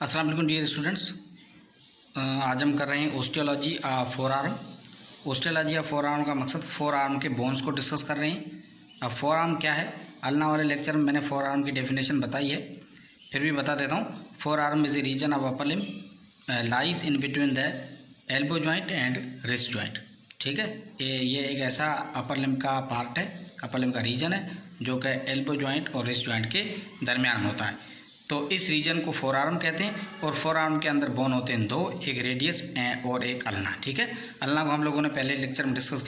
अस्सलाम वालेकुम dear students. आज हम कर रहे हैं osteology of forearm. Osteology of forearm का मकसद फोर आर्म के बोन्स को डिस्कस कर रहे हैं। अब फोर आर्म क्या है, अल्लाह वाले लेक्चर में मैंने फोर आर्म की डेफिनेशन बताई है, फिर भी बता देता हूँ। Forearm is a region of upper limb lies in between the elbow joint and wrist joint. ठीक है, ये एक ऐसा अपर लिम का पार्ट है, अपर लिम का रीजन है जो कि एल्बो जॉइंट और रिस्ट जॉइंट के दरमियान होता है। तो इस रीजन को फोर आर्म कहते हैं और फोर आर्म के अंदर बोन होते हैं दो, एक रेडियस और एक अल्ना। ठीक है, अल्ना को हम लोगों ने पहले लेक्चर में डिस्कस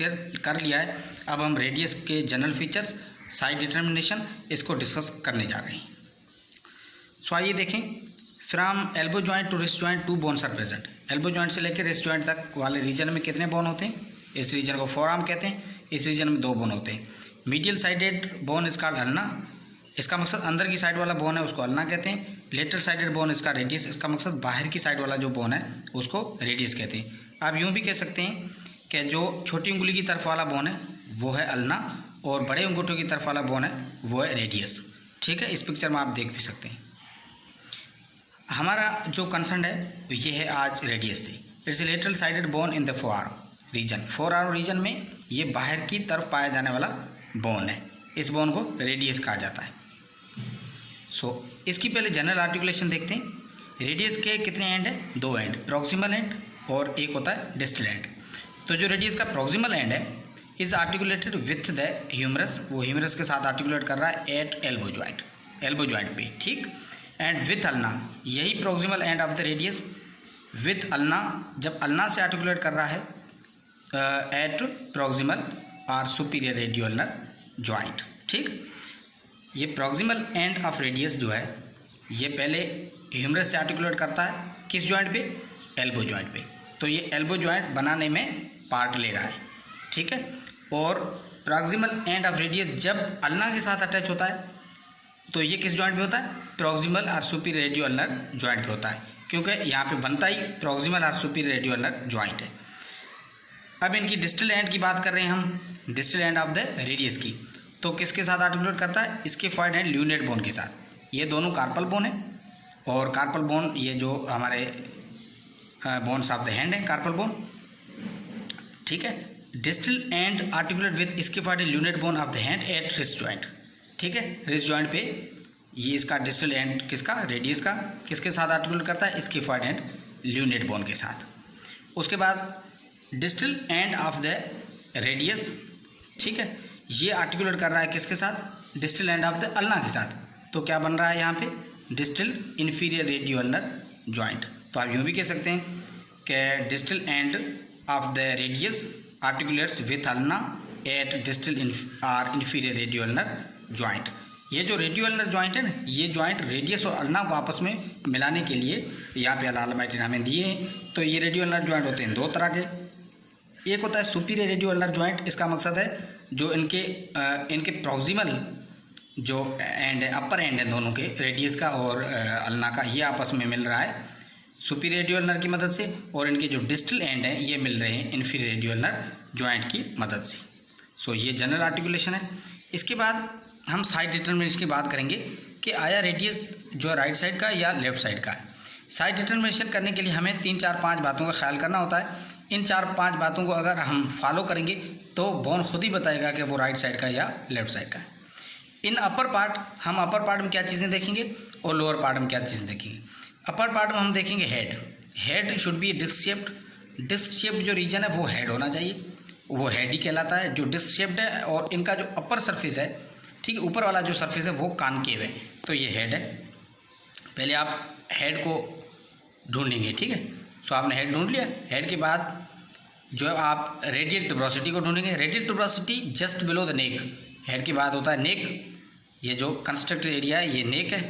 कर लिया है। अब हम रेडियस के जनरल फीचर्स, साइड डिटर्मिनेशन, इसको डिस्कस करने जा रहे हैं। सो आइए देखें, from elbow joint to wrist joint two bones are present. Elbow joint से लेकर रिस्ट जॉइंट तक वाले रीजन में कितने बोन होते हैं? इस रीजन को फोर आर्म कहते हैं। इस रीजन में दो बोन होते हैं। Medial sided bone is called ulna, इसका मकसद अंदर की साइड वाला बोन है उसको अल्ना कहते हैं। लेटर साइडेड बोन इसका रेडियस, इसका मकसद बाहर की साइड वाला जो बोन है उसको रेडियस कहते हैं। आप यूँ भी कह सकते हैं कि जो छोटी उंगली की तरफ वाला बोन है वो है अल्ना और बड़े अंगूठों की तरफ वाला बोन है वो है रेडियस। ठीक है, इस पिक्चर में आप देख भी सकते हैं। हमारा जो कंसर्न है ये है आज रेडियस से। It's a lateral sided bone in the forearm region. Forearm region में ये बाहर की तरफ पाया जाने वाला बोन है, इस बोन को रेडियस कहा जाता है। इसकी पहले जनरल आर्टिकुलेशन देखते हैं। रेडियस के कितने एंड हैं? दो एंड, प्रॉक्सिमल एंड और एक होता है डिस्टल एंड। तो जो रेडियस का प्रॉक्सिमल एंड है is articulated with the humerus, वो ह्यूमरस के साथ आर्टिकुलेट कर रहा है at elbow joint, elbow joint पे। ठीक, एंड विथ अल्ना, यही proximal end of the radius with ulna, जब अल्ना से आर्टिकुलेट कर रहा है एट प्रॉक्सिमल और सुपीरियर रेडियोल्नर जॉइंट। ठीक, ये प्रॉक्सिमल एंड ऑफ रेडियस जो है ये पहले ह्यूमरस से आर्टिकुलेट करता है किस जॉइंट पे? एल्बो जॉइंट पे। तो ये एल्बो जॉइंट बनाने में पार्ट ले रहा है। ठीक है, और प्रॉक्सिमल एंड ऑफ रेडियस जब अल्ना के साथ अटैच होता है तो ये किस जॉइंट पे होता है? प्रॉक्सिमल और सुपीरियर रेडियोल्नर जॉइंट पे होता है, क्योंकि यहाँ पे बनता ही प्रॉक्सिमल और सुपीरियर रेडियोल्नर जॉइंट है। अब इनकी डिस्टल एंड की बात कर रहे हैं हम, distal end of the radius की। तो किसके साथ आर्टिकुलेट करता है? इसके फॉइड एंड ल्यूनेट बोन के साथ। ये दोनों कार्पल बोन है और कार्पल बोन ये जो हमारे बोन्स ऑफ द हैंड है, कार्पल बोन। ठीक है, distal end articulate with scaphoid and lunate bone of the hand at wrist joint. ठीक है, रिस्ट जॉइंट पे ये इसका डिस्टल एंड किसका? रेडियस का। किसके साथ आर्टिकुलेट करता है? इसके फॉइड एंड ल्यूनेट बोन के साथ। उसके बाद distal end of the radius, ठीक है, ये आर्टिकुलेट कर रहा है किसके साथ? Distal end of the ulna के साथ। तो क्या बन रहा है यहाँ पे? Distal inferior radioulnar joint. तो आप यूँ भी कह सकते हैं कि distal end of the radius articulates with ulna at distal और इंफीरियर रेडियोल्नर जॉइंट। ये जो रेडियोल्नर जॉइंट है ना, ये जॉइंट रेडियस और अल्ना को आपस में मिलाने के लिए यहाँ पे अल्लाह हमें दिए हैं। तो ये रेडियोल्नर जॉइंट होते हैं दो तरह के। एक होता है सुपीरियर रेडियोल्नर जॉइंट, इसका मकसद है जो इनके प्रॉक्सिमल जो एंड है, अपर एंड है दोनों के, रेडियस का और अल्ना का, ये आपस में मिल रहा है सुपीरियर रेडियोल्नर की मदद से, और इनके जो डिस्टल एंड है ये मिल रहे हैं इंफीरियर रेडियोल्नर जॉइंट की मदद से। सो ये जनरल आर्टिकुलेशन है। इसके बाद हम साइड डिटर्मिनेशन की बात करेंगे कि आया रेडियस जो राइट साइड का या लेफ्ट साइड का है। साइड डिटर्मिनेशन करने के लिए हमें 3-4-5 बातों का ख्याल करना होता है। इन 4-5 बातों को अगर हम फॉलो करेंगे तो बोन खुद ही बताएगा कि वो राइट साइड का या लेफ्ट साइड का है। इन अपर पार्ट, हम अपर पार्ट में क्या चीज़ें देखेंगे और लोअर पार्ट में क्या चीज़ें देखेंगे। अपर पार्ट में हम देखेंगे head. Head should be disc shaped. Disc shaped जो रीजन है वो हेड होना चाहिए, वो हेड ही कहलाता है जो डिस्क शेप्ड है। और इनका जो अपर सरफेस है, ठीक है, ऊपर वाला जो सरफेस है वो कॉनकेव है, तो ये हेड है। पहले आप हेड को ढूंढेंगे। ठीक है, सो आपने हेड ढूंढ लिया। हेड के बाद जो आप रेडियल ट्यूबरोसिटी को ढूंढेंगे। Radial tuberosity just below the neck. Head के बाद होता है नेक, ये जो कंस्ट्रक्टेड एरिया है ये नेक है।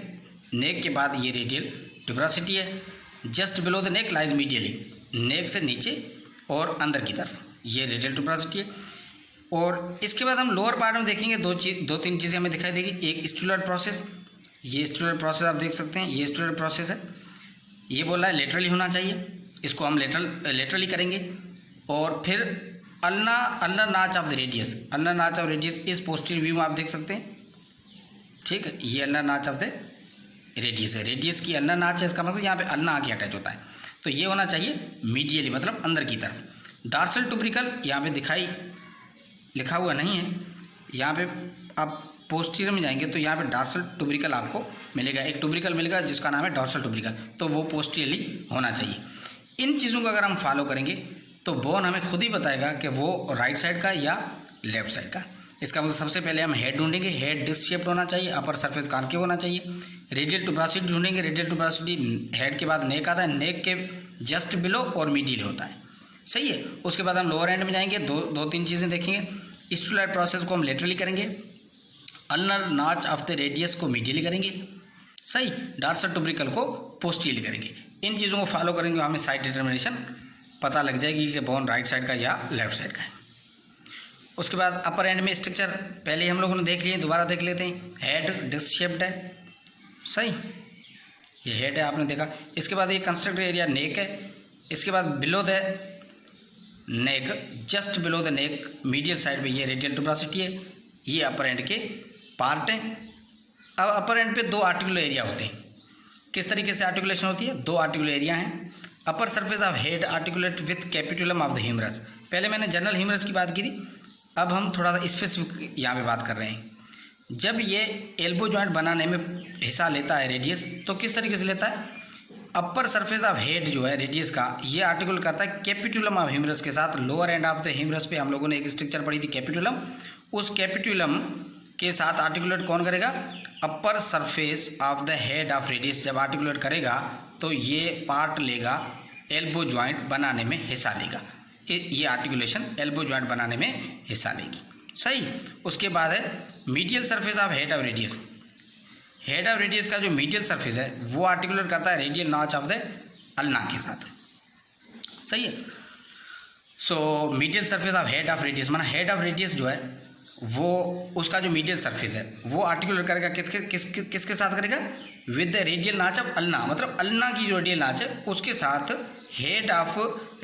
नेक के बाद ये रेडियल ट्यूबरोसिटी है। Just below the neck lies medially, neck से नीचे और अंदर की तरफ ये रेडियल ट्यूबरोसिटी है। और इसके बाद हम लोअर पार्ट में देखेंगे दो तीन चीज़ें हमें दिखाई देगी। एक स्टूलर प्रोसेस, ये स्टूलर प्रोसेस आप देख सकते हैं, ये स्टूलर प्रोसेस है। ये बोल रहा है लेटरली होना चाहिए, इसको हम लेटरली करेंगे। और फिर अल्नर नाच ऑफ द रेडियस, अल्नर नाच ऑफ रेडियस इस पोस्टीरियर व्यू में आप देख सकते हैं। ठीक है, ये अल्नर नाच ऑफ द रेडियस है, रेडियस की अल्नर नाच है, इसका मतलब यहाँ पे अल्ना आके अटैच होता है, तो ये होना चाहिए मीडियली, मतलब अंदर की तरफ। डार्सल टुब्रिकल यहाँ पे लिखा हुआ नहीं है, यहाँ पे आप पोस्टीरियर में जाएंगे तो यहाँ पे डार्सल टुब्रिकल आपको मिलेगा, एक टुब्रिकल मिलेगा जिसका नाम है डॉर्सल टुब्रिकल, तो वो पोस्टीरियरली होना चाहिए। इन चीज़ों को अगर हम फॉलो करेंगे तो बोन हमें खुद ही बताएगा कि वो राइट साइड का या लेफ्ट साइड का। इसका मतलब सबसे पहले हम हेड ढूंढेंगे, हेड डिस्क शेप्ड होना चाहिए, अपर सरफेस कॉन्केव होना चाहिए। रेडियल टुब्रासिटी ढूंढेंगे, रेडियल टुब्रासिटी हेड के बाद नेक आता है, नेक के जस्ट बिलो और मीडियल होता है, सही है। उसके बाद हम लोअर एंड में जाएंगे, दो तीन चीज़ें देखेंगे। स्टुलाइट प्रोसेस को हम लेटरली करेंगे, अल्नर नाच ऑफ द रेडियस को मीडियली करेंगे, सही। डार्सल टुब्रिकल को पोस्टीरियरली करेंगे। इन चीज़ों को फॉलो करेंगे, हमें साइड डिटर्मिनेशन पता लग जाएगी कि बोन राइट साइड का या लेफ्ट साइड का है। उसके बाद अपर एंड में स्ट्रक्चर पहले हम लोगों ने देख लिए, दोबारा देख लेते हैं। हेड डिस्क शेप्ड है, सही, ये हेड है आपने देखा। इसके बाद ये कंस्ट्रक्टेड एरिया नेक है, इसके बाद below the neck, just below the neck medial side पे ये रेडियल टुब्रासिटी है, ये अपर एंड के पार्ट हैं। अब अपर एंड पे दो आर्टिकुलर एरिया होते हैं। किस तरीके से आर्टिकुलेशन होती है? दो आर्टिकुलर एरिया हैं। Upper surface of head articulate with capitulum of the humerus. पहले मैंने जनरल ह्यूमरस की बात की थी, अब हम थोड़ा सा स्पेसिफिक यहाँ पे बात कर रहे हैं। जब ये एल्बो जॉइंट बनाने में हिस्सा लेता है रेडियस, तो किस तरीके से लेता है? अपर सरफेस ऑफ हेड जो है रेडियस का, ये आर्टिकुल करता है कैपिटुलम ऑफ ह्यूमरस के साथ। Lower end of the humerus पे हम लोगों ने एक स्ट्रक्चर पढ़ी थी कैपिटुलम, उस कैपिटुलम के साथ आर्टिकुलेट कौन करेगा? अपर surface of the head of radius जब आर्टिकुलेट करेगा तो ये पार्ट लेगा, एल्बो जॉइंट बनाने में हिस्सा लेगा। ये आर्टिकुलेशन एल्बो जॉइंट बनाने में हिस्सा लेगी, सही। उसके बाद है medial surface of head of radius. Head of radius का जो मीडियल सरफेस है वो आर्टिकुलेट करता है radial notch of the ulna के साथ, सही है। So medial surface of head of radius, माना हेड ऑफ रेडियस जो है वो, उसका जो मीडियल सरफेस है वो आर्टिकुलेट करेगा किसके साथ करेगा? विद द रेडियल नाच ऑफ अल्ना, मतलब अल्ना की जो रेडियल नाच है उसके साथ हेड ऑफ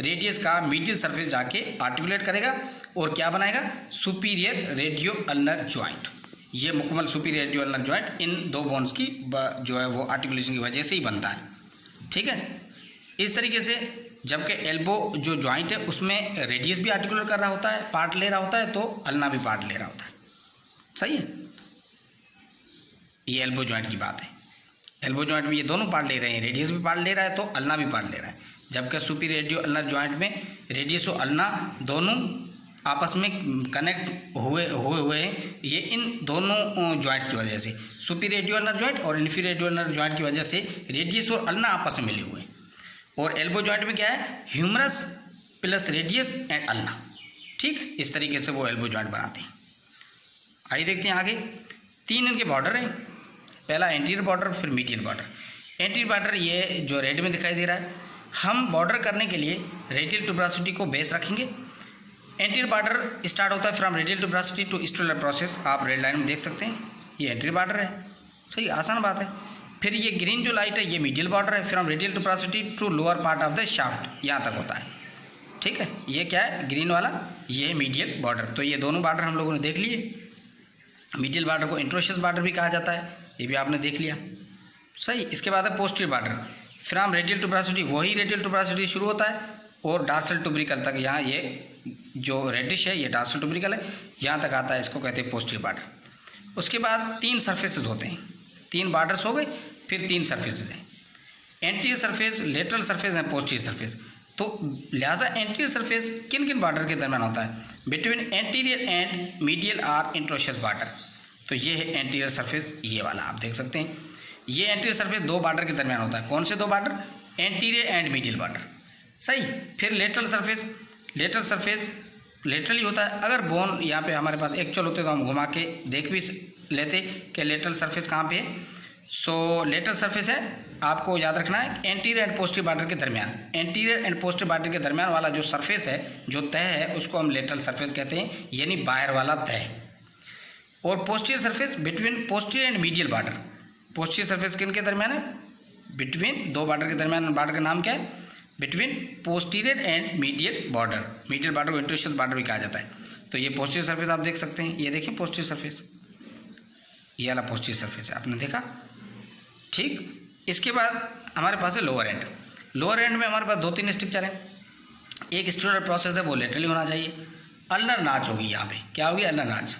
रेडियस का मीडियल सरफेस जाके आर्टिकुलेट करेगा और क्या बनाएगा? Superior radio ulnar joint. ये मुकम्मल सुपीरियर रेडियो अल्नर जॉइंट इन दो बोन्स की जो है वो आर्टिकुलेशन की वजह से ही बनता है, ठीक है। इस तरीके से जबकि एल्बो जो जॉइंट है उसमें रेडियस भी आर्टिकुलेट कर रहा होता है, पार्ट ले रहा होता है, तो अल्ना भी पार्ट ले रहा होता है, सही है। ये एल्बो जॉइंट की बात है। एल्बो जॉइंट में ये दोनों पार्ट ले रहे हैं, रेडियस भी पार्ट ले रहा है तो अल्ना भी पार्ट ले रहा है। जबकि सुपीरियर रेडियो अल्नर जॉइंट में रेडियस और अल्ना दोनों आपस में कनेक्ट हुए हैं, ये इन दोनों जॉइंट्स की वजह से, सुपीरियर रेडियो अल्नर जॉइंट और इन्फीरियर रेडियो अल्नर जॉइंट की वजह से रेडियस और अल्ना आपस में मिले हुए हैं। और एल्बो जॉइंट में क्या है? Humerus plus radius and ulna, ठीक। इस तरीके से वो एल्बो जॉइंट बनाते हैं। आइए देखते हैं आगे। तीन इनके बॉर्डर हैं, पहला एंटीरियर बॉर्डर, फिर मीडियल बॉर्डर। एंटीरियर बॉर्डर ये जो रेड में दिखाई दे रहा है, हम बॉर्डर करने के लिए रेडियल टुब्रासिटी को बेस रखेंगे। एंटीरियर बॉर्डर स्टार्ट होता है from radial tuberosity to स्टुलर process, आप रेड लाइन में देख सकते हैं, ये एंटीरियर बॉर्डर है, सही, आसान बात है। फिर ये ग्रीन जो लाइट है ये मीडियल बॉर्डर है, from radial tuberosity to lower part of the shaft, यहाँ तक होता है, ठीक है। ये क्या है? ग्रीन वाला, ये है मीडियल बॉर्डर। तो ये दोनों बॉर्डर हम लोगों ने देख लिए। मीडियल बॉर्डर को इंट्रोशियस बॉर्डर भी कहा जाता है, ये भी आपने देख लिया, सही। इसके बाद है पोस्टीरियर बॉर्डर, फ्रॉम रेडियल टुब्रासिटी, वही रेडियल टुब्रासिटी शुरू होता है और डार्सल टुब्रिकल तक, यहाँ ये जो रेडिश है ये डार्सल टुब्रिकल है, यहाँ तक आता है, इसको कहते हैं पोस्टीरियर बॉर्डर। उसके बाद तीन सरफेसेस होते हैं, तीन बॉर्डर्स हो गए, फिर तीन सरफेसेस हैं, anterior surface, lateral surface and posterior surface. तो लिहाजा एंटीरियर सरफेस किन किन बॉर्डर के दरमियान होता है? Between anterior and medial or interosseous border. तो ये है एंटीरियर सरफेस, ये वाला आप देख सकते हैं। ये एंटीरियर सरफेस दो बॉर्डर के दरमियान होता है, कौन से दो border? Anterior and medial border, सही। फिर lateral surface, lateral surface laterally होता है। अगर बोन यहाँ पे हमारे पास एक्चुअल होते तो हम घुमा के देख भी लेते कि लेटरल सरफेस कहाँ पे है। सो लेटरल सरफेस है, आपको याद रखना है एंटीरियर एंड पोस्टीरियर बॉर्डर के दरमियान, एंटीरियर एंड पोस्टीरियर बॉर्डर के दरमियान वाला जो सरफेस है, जो तह है, उसको हम लेटरल सरफेस कहते हैं, यानी बाहर वाला तह। और posterior surface between posterior and medial border, posterior surface किन के दरमियान है? बिटवीन दो बॉर्डर के दरमियान, बॉर्डर का नाम क्या है? Between posterior and medial border. Medial border को इंट्रोशियस बॉर्डर भी कहा जाता है। तो ये पोस्टीरियर सरफेस आप देख सकते हैं, ये देखिए पोस्टीरियर सरफेस, ये वाला पोस्टीरियर सरफेस है, आपने देखा, ठीक। इसके बाद हमारे पास है लोअर एंड। लोअर एंड में हमारे पास 2-3 स्ट्रक्चर है। एक स्टूडेंट प्रोसेस है वो लेटरली होना चाहिए। अल्नर नाच होगी यहाँ पे, क्या होगी? अल्नर नाच।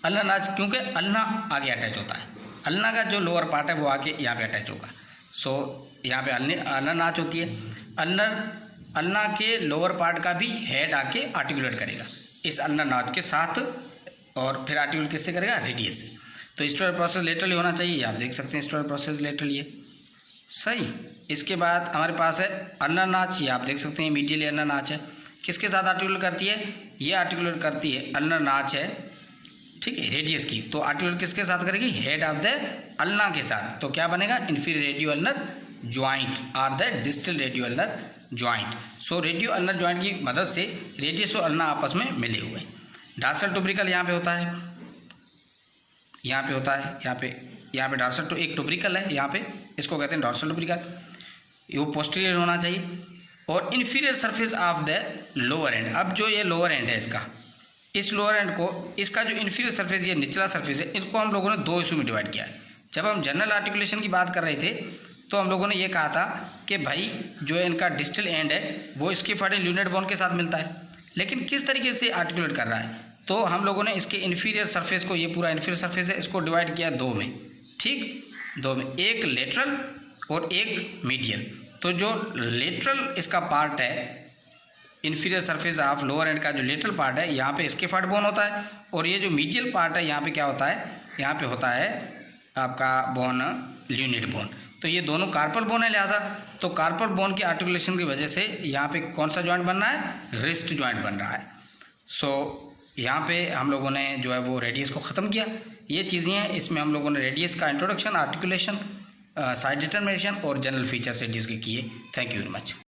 अल्नर नाच क्योंकि अल्ना आगे अटैच होता है, अल्ना का जो लोअर पार्ट है वो आगे यहाँ पे अटैच होगा। सो यहाँ पे अल्नर नाच होती है। अल्ना के लोअर पार्ट का भी हेड आके आर्टिकुलेट करेगा इस अल्नर नाच के साथ, और फिर आर्टिकुलेट किससे करेगा? रेडियस से। तो स्टूडेंट प्रोसेस लेटरली होना चाहिए, आप देख सकते हैं स्टूडेंट प्रोसेस लेटरली है, सही। इसके बाद हमारे पास है अल्नर नाच, ये आप देख सकते हैं मीडियली अल्नर नाच है। किसके साथ आर्टिकुलेट करती है? ये आर्टिकुलेट करती है, अल्नर नाच है, ठीक है, रेडियस की। तो आर्टिकुलेट किसके साथ करेगी? हेड ऑफ द अल्ना के साथ। तो क्या बनेगा? इंफीरियर रेडियो अल्नर ज्वाइंट और the distal radio ulnar joint. So radio ulnar joint की मदद से रेडियस और अल्ना आपस में मिले हुए हैं। डॉर्सल टुब्रिकल यहाँ पे होता है, यहाँ पे होता है, यहाँ पे डॉर्सल एक टुब्रिकल है, यहाँ पे इसको कहते हैं डॉर्सल टुब्रिकल। वो पोस्टीरियर होना चाहिए। और inferior surface of the lower and, अब जो ये लोअर एंड है इसका, इस लोअर एंड को, इसका जो इन्फीरियर सरफेस, ये निचला सरफेस है, इसको हम लोगों ने 2 हिस्सों में डिवाइड किया है। जब हम जनरल आर्टिकुलेशन की बात कर रहे थे तो हम लोगों ने ये कहा था कि भाई जो इनका डिस्टल एंड है वो स्किफॉइडल ल्यूनेट बोन के साथ मिलता है, लेकिन किस तरीके से आर्टिकुलेट कर रहा है? तो हम लोगों ने इसके इन्फीरियर सरफेस को, ये पूरा इन्फीरियर सरफेस है, इसको डिवाइड किया 2 में, ठीक, 2 में, एक लेटरल और एक मीडियल। तो जो लेटरल इसका पार्ट है, inferior surface of lower and का जो लेटरल पार्ट है, यहाँ पे स्किफॉइड बोन होता है, और ये जो मीडियल पार्ट है यहाँ पे क्या होता है? यहाँ पे होता है आपका बोन ल्यूनेट बोन। तो ये दोनों कार्पल बोन है, लिहाजा तो कार्पल बोन की आर्टिकुलेशन की वजह से यहाँ पे कौन सा जॉइंट बन रहा है? रिस्ट जॉइंट बन रहा है। सो यहाँ पे हम लोगों ने जो है वो रेडियस को ख़त्म किया। ये चीज़ें हैं, इसमें हम लोगों ने रेडियस का इंट्रोडक्शन, आर्टिकुलेशन, साइड डिटर्मिनेशन और जनरल फीचर्स रेडियस के किए। Thank you very much.